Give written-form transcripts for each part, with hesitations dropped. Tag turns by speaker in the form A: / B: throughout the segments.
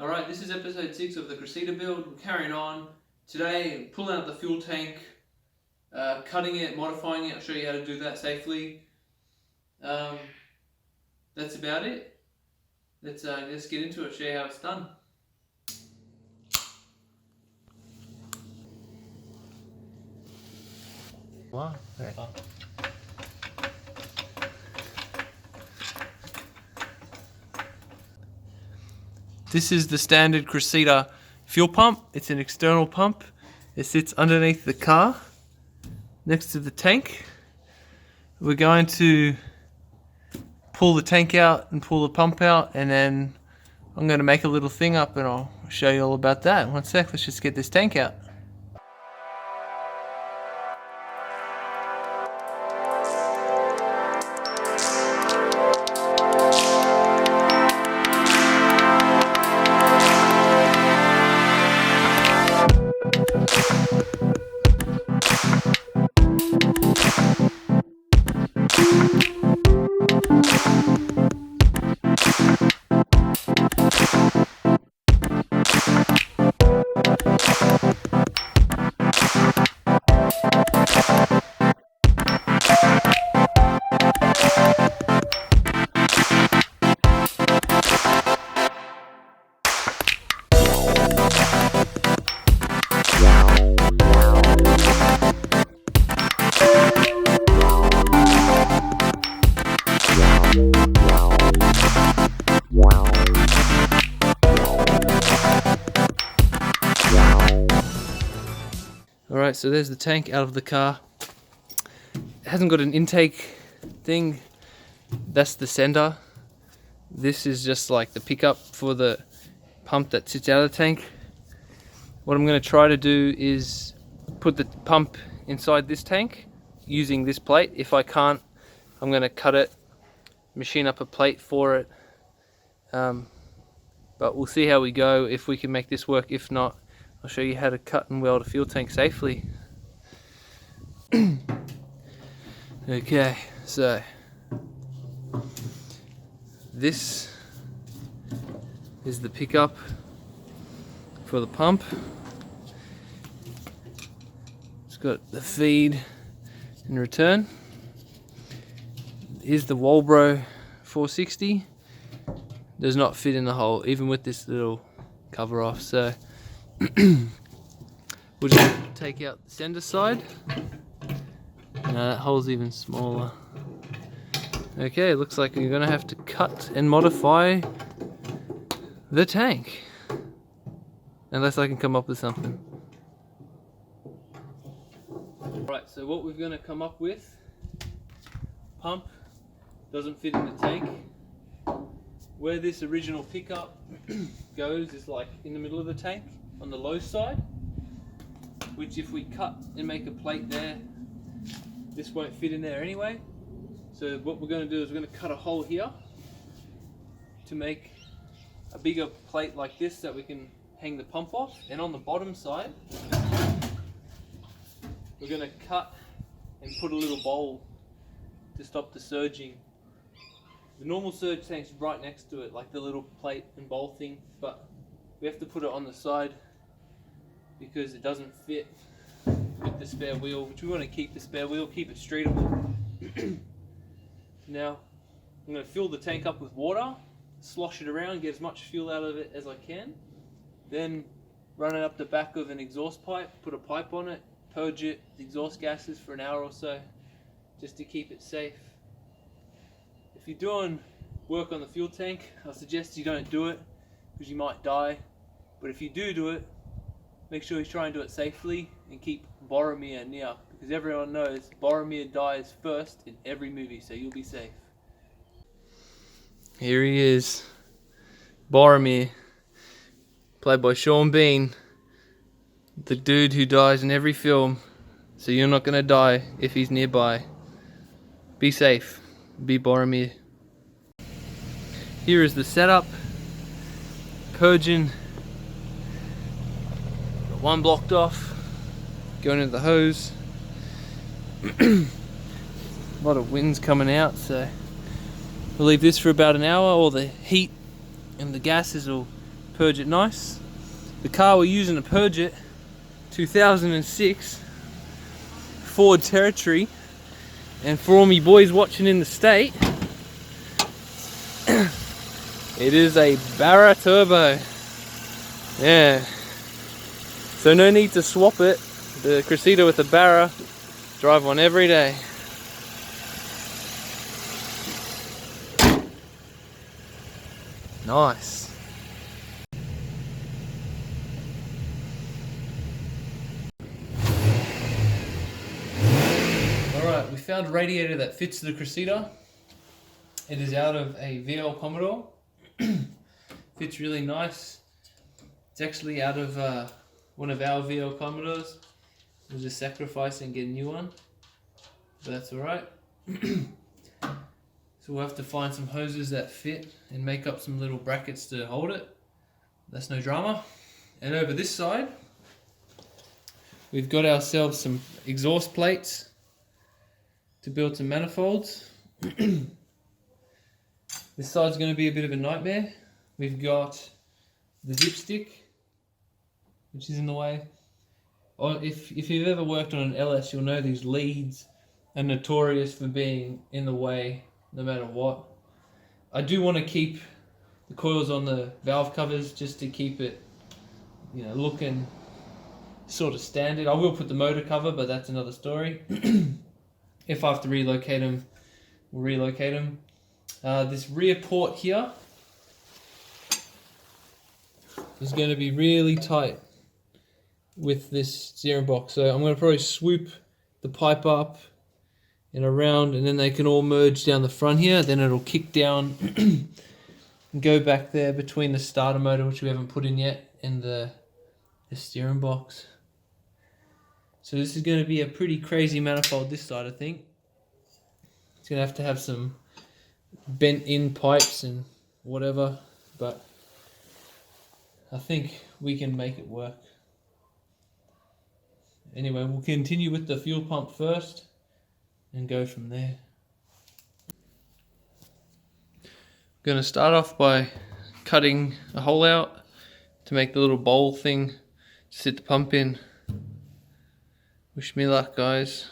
A: Alright, this is episode 6 of the Cressida build. We're carrying on. Today, pulling out the fuel tank, cutting it, modifying it. I'll show you how to do that safely. That's about it. Let's get into it, show you how it's done.
B: Wow. Right.
A: This is the standard Cressida fuel pump. It's an external pump. It sits underneath the car, next to the tank. We're going to pull the tank out and pull the pump out, and then I'm going to make a little thing up and I'll show you all about that. One sec, let's just get this tank out. Alright, so there's the tank out of the car. It hasn't got an intake thing. That's the sender. This is just like the pickup for the pump that sits out of the tank. What I'm going to try to do is put the pump inside this tank using this plate. If I can't, I'm going to cut it, machine up a plate for it. But we'll see how we go, if we can make this work. If not, I'll show you how to cut and weld a fuel tank safely. Okay, so this is the pickup for the pump. It's got the feed and return. Here's the Walbro 460. Does not fit in the hole, even with this little cover off. So we'll just take out the sender side. No, that hole's even smaller. Okay, looks like we're gonna have to cut and modify the tank. Unless I can come up with something. Right, so what we're gonna come up with, pump doesn't fit in the tank. Where this original pickup goes is like in the middle of the tank on the low side, which if we cut and make a plate there, this won't fit in there anyway. So what we're going to do is we're going to cut a hole here to make a bigger plate like this that we can hang the pump off. And on the bottom side, we're going to cut and put a little bowl to stop the surging. The normal surge tank's right next to it, like the little plate and bowl thing, but we have to put it on the side because it doesn't fit with the spare wheel, which we want to keep the spare wheel, keep it streetable. Now, I'm going to fill the tank up with water, slosh it around, get as much fuel out of it as I can, then run it up the back of an exhaust pipe, put a pipe on it, purge it, the exhaust gases for an hour or so, just to keep it safe. If you're doing work on the fuel tank, I suggest you don't do it because you might die. But if you do it, make sure you try and do it safely and keep Boromir near, because everyone knows Boromir dies first in every movie, so you'll be safe. Here he is, Boromir, played by Sean Bean, the dude who dies in every film, so you're not going to die if he's nearby. Be safe. Be Boromir. Here is the setup. Purging. Got one blocked off. Going into the hose. A lot of wind's coming out, so we'll leave this for about an hour. All the heat and the gases will purge it nice. The car we're using to purge it, 2006 Ford Territory, and for all me boys watching in the state, it is a Barra Turbo. Yeah, so no need to swap it. The Cressida with the Barra, drive one every day. Nice. Alright, we found a radiator that fits the Cressida. It is out of a VL Commodore. Fits really nice. It's actually out of one of our VL Commodores. We'll just sacrifice and get a new one. But that's alright. So we'll have to find some hoses that fit and make up some little brackets to hold it. That's no drama. And over this side, we've got ourselves some exhaust plates to build some manifolds. This side's going to be a bit of a nightmare. We've got the dipstick, which is in the way. Or if you've ever worked on an LS, you'll know these leads are notorious for being in the way no matter what. I do want to keep the coils on the valve covers just to keep it, you know, looking sort of standard. I will put the motor cover, but that's another story. If I have to relocate them, we'll relocate them. This rear port here is going to be really tight with this steering box. So I'm going to probably swoop the pipe up and around, and then they can all merge down the front here. Then it'll kick down and go back there between the starter motor, which we haven't put in yet, and the steering box. So this is going to be a pretty crazy manifold this side, I think. It's going to have some bent in pipes and whatever, but I think we can make it work. Anyway, we'll continue with the fuel pump first and go from there. I'm going to start off by cutting a hole out to make the little bowl thing to sit the pump in. Wish me luck, guys.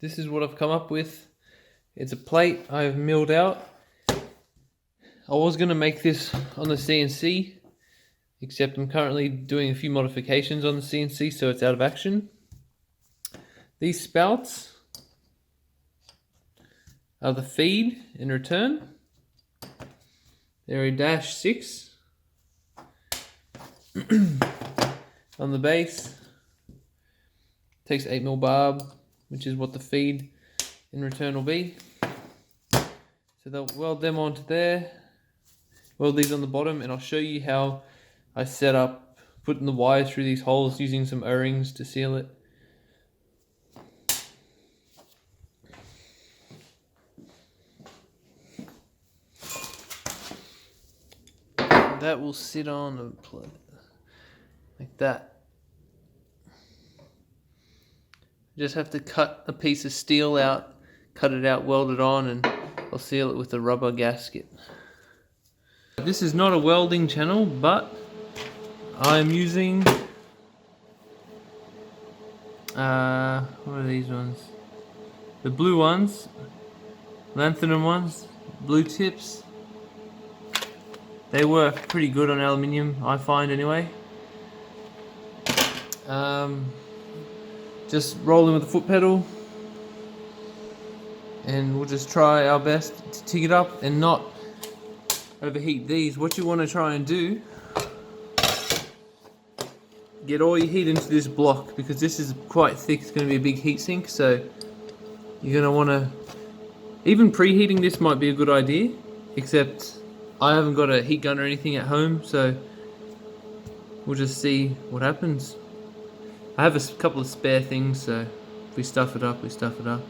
A: This is what I've come up with. It's a plate I've milled out. I was going to make this on the CNC, except I'm currently doing a few modifications on the CNC, so it's out of action. These spouts are the feed in return. They're a -6 on the base. Takes 8mm barb, which is what the feed in return will be. So they'll weld them onto there, weld these on the bottom, and I'll show you how I set up putting the wires through these holes using some O-rings to seal it. That will sit on a plate like that. Just have to cut a piece of steel out, cut it out, weld it on, and I'll seal it with a rubber gasket. This is not a welding channel, but I'm using what are these ones? The blue ones, lanthanum ones, blue tips. They work pretty good on aluminium, I find anyway. Just rolling with the foot pedal, and we'll just try our best to TIG it up and not overheat these. What you want to try and do, get all your heat into this block, because this is quite thick. It's going to be a big heat sink, so you're going to want to, even preheating this might be a good idea, except I haven't got a heat gun or anything at home, so we'll just see what happens. I have a couple of spare things, so if we stuff it up, we stuff it up.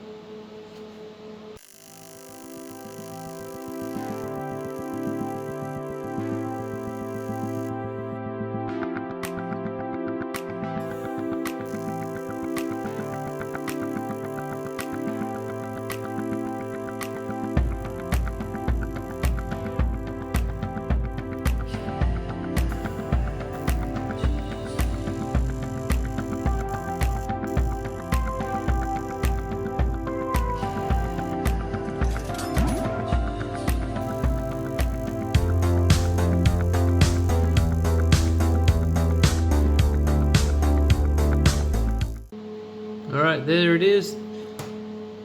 A: Alright, there it is.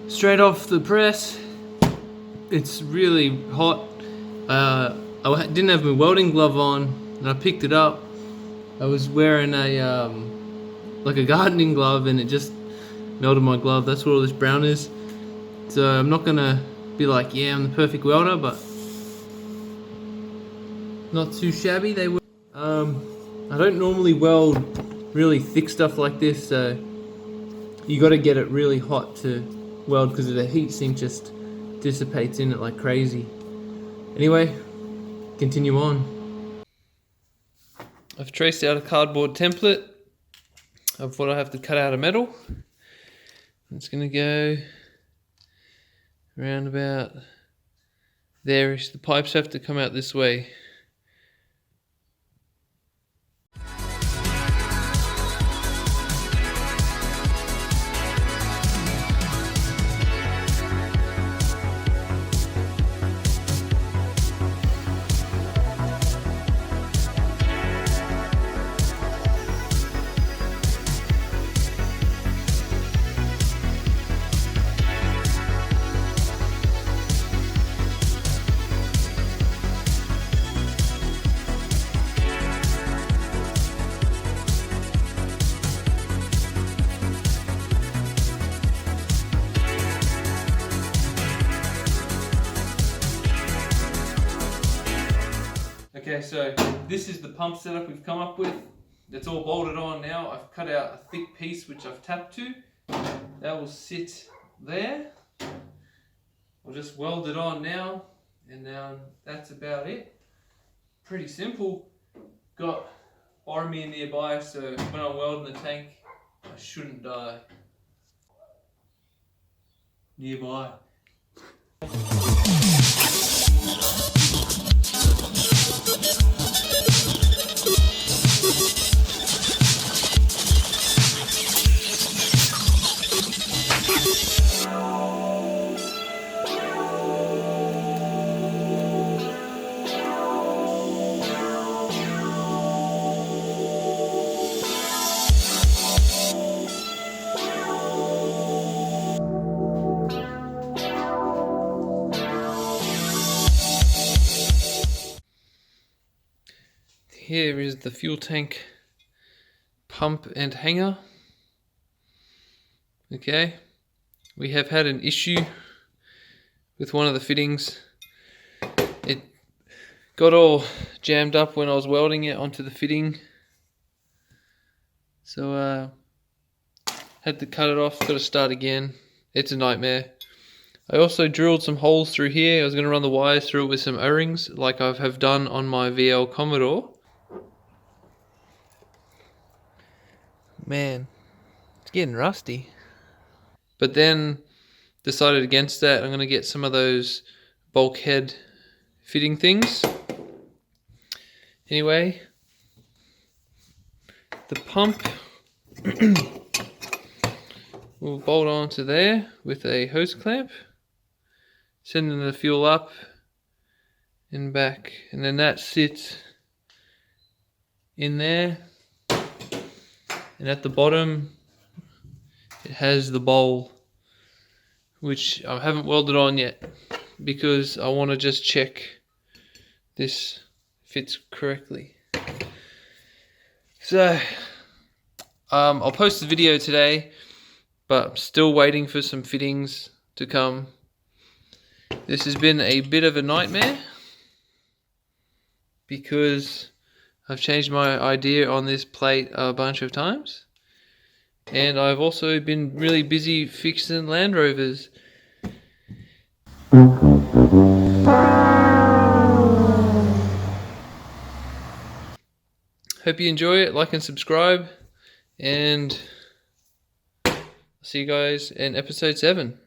A: Straight off the press. It's really hot. I didn't have my welding glove on, and I picked it up. I was wearing a like a gardening glove, and it just melted my glove. That's what all this brown is. So I'm not gonna be like, yeah, I'm the perfect welder, but not too shabby. They were. I don't normally weld really thick stuff like this, so you got to get it really hot to weld, because the heat sink just dissipates in it like crazy. Anyway, continue on. I've traced out a cardboard template of what I have to cut out of metal. It's going to go around about there-ish. The pipes have to come out this way. Okay, so this is the pump setup we've come up with. It's all bolted on now. I've cut out a thick piece which I've tapped to. That will sit there. I'll just weld it on now, and that's about it. Pretty simple. Got Boromir nearby, so when I'm welding the tank, I shouldn't die. Nearby. here is the fuel tank pump and hanger. Okay, we have had an issue with one of the fittings. It got all jammed up when I was welding it onto the fitting, so had to cut it off, got to start again. It's a nightmare. I also drilled some holes through here. I was going to run the wires through it with some O-rings like I have done on my VL Commodore. Man, it's getting rusty. But then decided against that. I'm going to get some of those bulkhead fitting things. Anyway, the pump will bolt onto there with a hose clamp, sending the fuel up and back, and then that sits in there, and at the bottom it has the bowl, which I haven't welded on yet because I want to just check this fits correctly. So I'll post the video today, but I'm still waiting for some fittings to come. This has been a bit of a nightmare because I've changed my idea on this plate a bunch of times, and I've also been really busy fixing Land Rovers. Hope you enjoy it, like and subscribe, and see you guys in episode 7.